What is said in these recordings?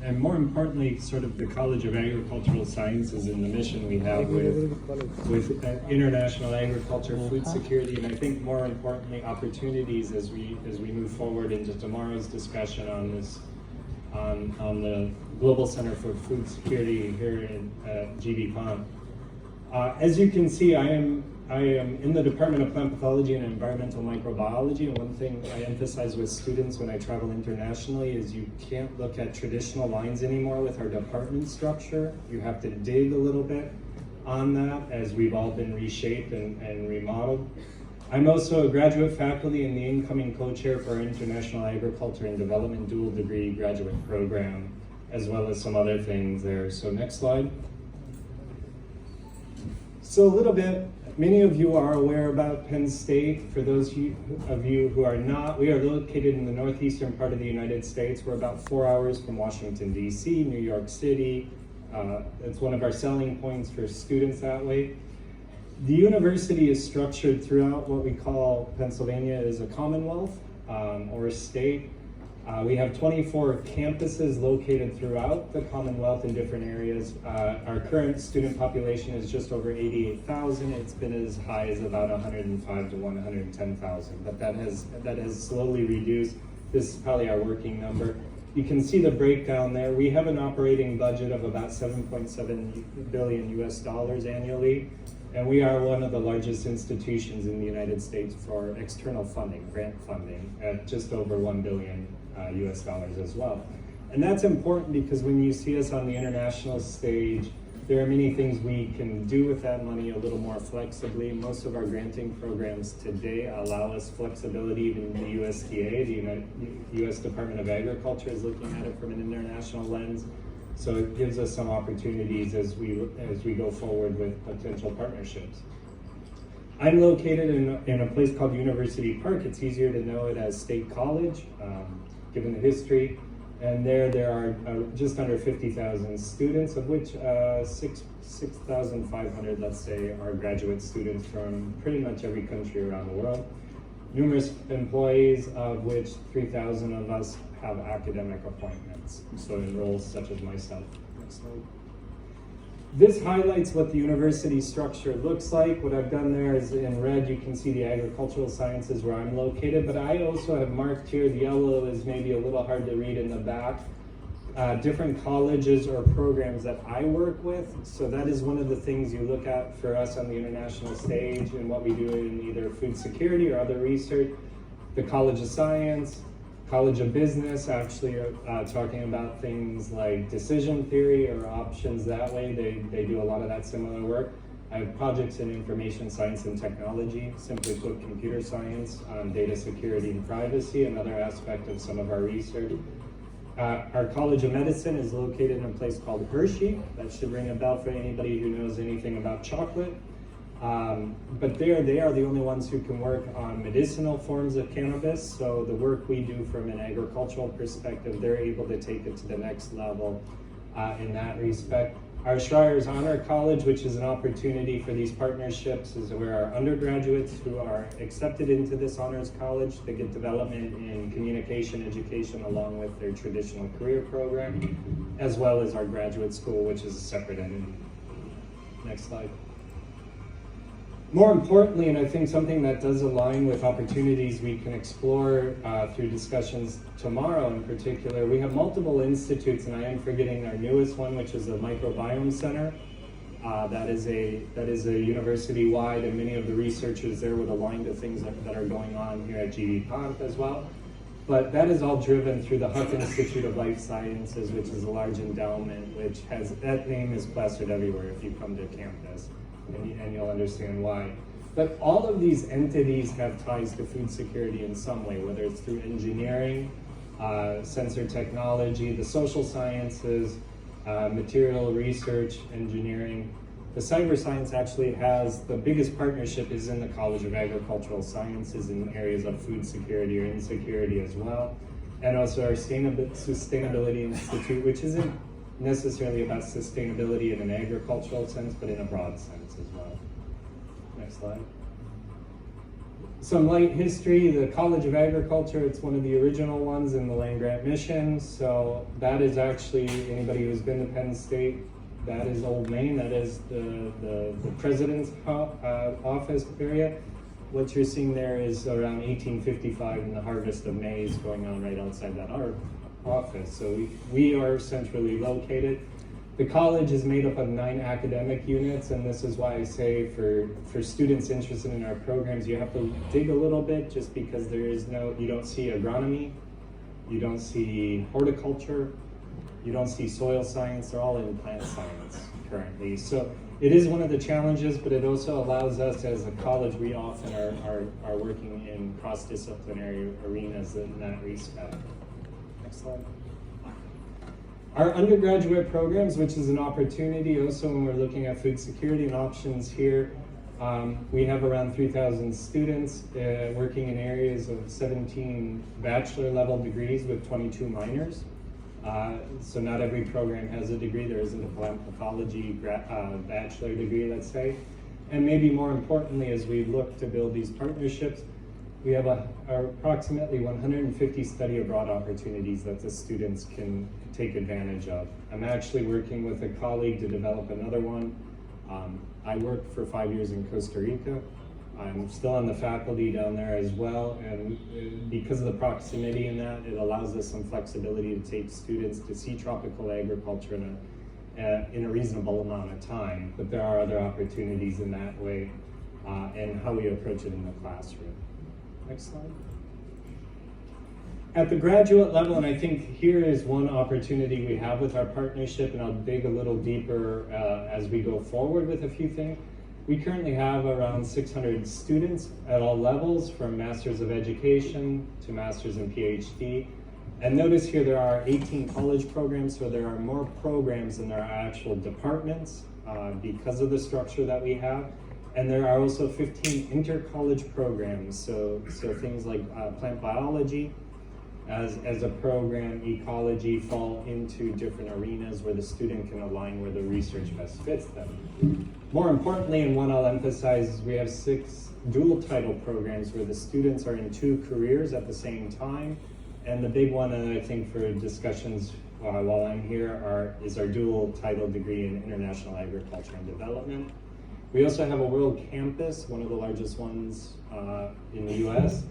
and more importantly, sort of the College of Agricultural Sciences and the mission we have with international agriculture, food security, and I think more importantly, opportunities as we move forward into tomorrow's discussion on this, on the Global Center for Food Security here in GB Penn. As you can see, I am in the Department of Plant Pathology and Environmental Microbiology, and one thing I emphasize with students when I travel internationally is you can't look at traditional lines anymore with our department structure. You have to dig a little bit on that as we've all been reshaped and remodeled. I'm also a graduate faculty and the incoming co-chair for our International Agriculture and Development dual degree graduate program, as well as some other things there. So next slide. So a little bit, many of you are aware about Penn State. For those of you who are not, we are located in the northeastern part of the United States. We're about 4 hours from Washington, D.C., New York City. It's one of our selling points for students that way. The university is structured throughout what we call Pennsylvania as a commonwealth or a state. We have 24 campuses located throughout the Commonwealth in different areas. Our current student population is just over 88,000. It's been as high as about 105 to 110,000, but that has slowly reduced. This is probably our working number. You can see the breakdown there. We have an operating budget of about 7.7 billion US dollars annually, and we are one of the largest institutions in the United States for external funding, grant funding, at just over 1 billion US dollars as well. And that's important because when you see us on the international stage, there are many things we can do with that money a little more flexibly. Most of our granting programs today allow us flexibility. Even the USDA, the US Department of Agriculture, is looking at it from an international lens. So it gives us some opportunities as we go forward with potential partnerships. I'm located in a place called University Park. It's easier to know it as State College, given the history. And there are just under 50,000 students, of which 6,500, let's say, are graduate students from pretty much every country around the world. Numerous employees, of which 3,000 of us have academic appointments, so in roles such as myself. Next slide. This highlights what the university structure looks like. What I've done there is in red, you can see the agricultural sciences where I'm located, but I also have marked here, the yellow is maybe a little hard to read in the back, different colleges or programs that I work with. So that is one of the things you look at for us on the international stage and what we do in either food security or other research. The College of Science, College of Business, actually talking about things like decision theory or options that way. They do a lot of that similar work. I have projects in information science and technology, simply put computer science, data security and privacy, another aspect of some of our research. Our College of Medicine is located in a place called Hershey. That should ring a bell for anybody who knows anything about chocolate. But they are the only ones who can work on medicinal forms of cannabis. So the work we do from an agricultural perspective, they're able to take it to the next level in that respect. Our Schreier's Honor College, which is an opportunity for these partnerships, is where our undergraduates who are accepted into this honors college, they get development in communication education along with their traditional career program, as well as our graduate school, which is a separate entity. Next slide. More importantly, and I think something that does align with opportunities we can explore through discussions tomorrow in particular, we have multiple institutes, and I am forgetting our newest one, which is the Microbiome Center. That is a university-wide, and many of the researchers there would align to things that are going on here at GB Penn as well. But that is all driven through the Huck Institute of Life Sciences, which is a large endowment, which has, that name is plastered everywhere if you come to campus. And you'll understand why. But all of these entities have ties to food security in some way, whether it's through engineering, sensor technology, the social sciences, material research, engineering. The cyber science actually has, the biggest partnership is in the College of Agricultural Sciences in areas of food security or insecurity as well. And also our Sustainability Institute, which isn't necessarily about sustainability in an agricultural sense, but in a broad sense as well. Next slide. Some light history, the College of Agriculture, it's one of the original ones in the land-grant mission. So that is actually, anybody who's been to Penn State, that is Old Main, that is the president's office area. What you're seeing there is around 1855, and the harvest of maize going on right outside that our office. So we are centrally located. The college is made up of 9 academic units, and this is why I say for students interested in our programs, you have to dig a little bit, just because you don't see agronomy, you don't see horticulture, you don't see soil science, they're all in plant science currently. So it is one of the challenges, but it also allows us as a college, we often are working in cross-disciplinary arenas in that respect. Next slide. Our undergraduate programs, which is an opportunity also when we're looking at food security and options here, we have around 3,000 students working in areas of 17 bachelor level degrees with 22 minors. So not every program has a degree. There isn't a plant pathology bachelor degree, let's say. And maybe more importantly, as we look to build these partnerships, we have approximately 150 study abroad opportunities that the students can take advantage of. I'm actually working with a colleague to develop another one. I worked for 5 years in Costa Rica. I'm still on the faculty down there as well, and because of the proximity in that, it allows us some flexibility to take students to see tropical agriculture in a reasonable amount of time. But there are other opportunities in that way, and how we approach it in the classroom. Next slide. At the graduate level, and I think here is one opportunity we have with our partnership, and I'll dig a little deeper as we go forward with a few things. We currently have around 600 students at all levels, from Masters of Education to Masters and PhD. And notice here there are 18 college programs, so there are more programs than there are actual departments because of the structure that we have. And there are also 15 inter-college programs, so things like plant biology as a program, ecology fall into different arenas where the student can align where the research best fits them. More importantly, and one I'll emphasize, is we have 6 dual title programs where the students are in 2 careers at the same time. And the big one, and I think for discussions while I'm here, is our dual title degree in International Agriculture and Development. We also have a world campus, one of the largest ones in the US,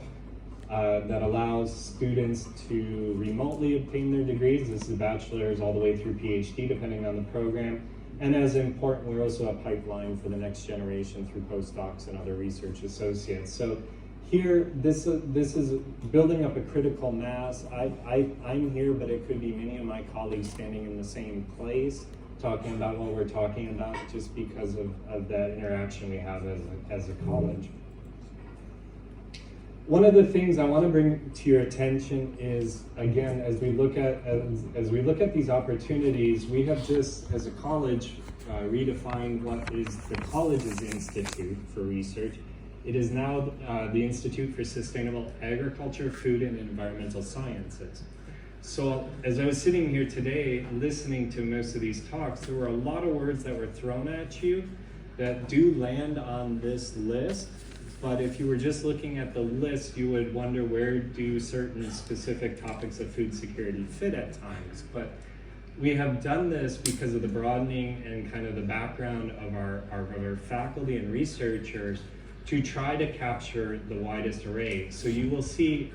that allows students to remotely obtain their degrees. This is bachelor's all the way through PhD, depending on the program. And as important, we're also a pipeline for the next generation through postdocs and other research associates. So here, this is building up a critical mass. I'm here, but it could be many of my colleagues standing in the same place, talking about what we're talking about, just because of that interaction we have as a college. One of the things I want to bring to your attention is, again, as we look at these opportunities, we have just, as a college, redefined what is the college's institute for research. It is now the Institute for Sustainable Agriculture, Food, and Environmental Sciences. So as I was sitting here today listening to most of these talks, there were a lot of words that were thrown at you that do land on this list. But if you were just looking at the list, you would wonder, where do certain specific topics of food security fit at times? But we have done this because of the broadening and kind of the background of our faculty and researchers to try to capture the widest array. So you will see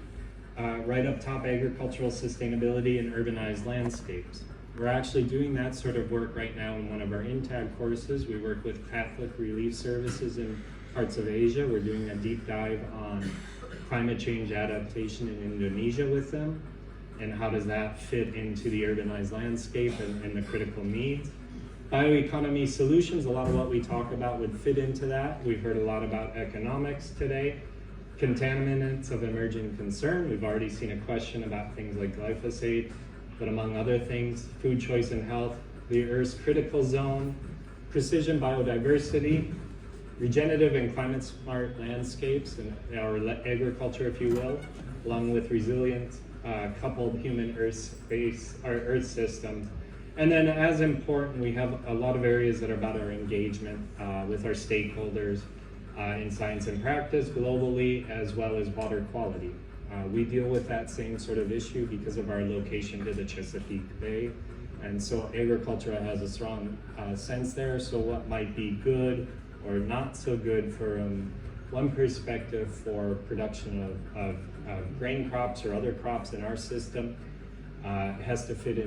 right up top, agricultural sustainability in urbanized landscapes. We're actually doing that sort of work right now in one of our INTAG courses. We work with Catholic Relief Services in parts of Asia. We're doing a deep dive on climate change adaptation in Indonesia with them, and how does that fit into the urbanized landscape and the critical needs. Bioeconomy solutions, a lot of what we talk about would fit into that. We've heard a lot about economics today. Contaminants of emerging concern. We've already seen a question about things like glyphosate, but among other things, food choice and health, the Earth's critical zone, precision biodiversity, regenerative and climate smart landscapes, and our agriculture, if you will, along with resilient coupled human Earth system. And then, as important, we have a lot of areas that are about our engagement with our stakeholders, in science and practice globally, as well as water quality. We deal with that same sort of issue because of our location to the Chesapeake Bay. And so agriculture has a strong sense there. So what might be good or not so good from one perspective for production of grain crops or other crops in our system has to fit in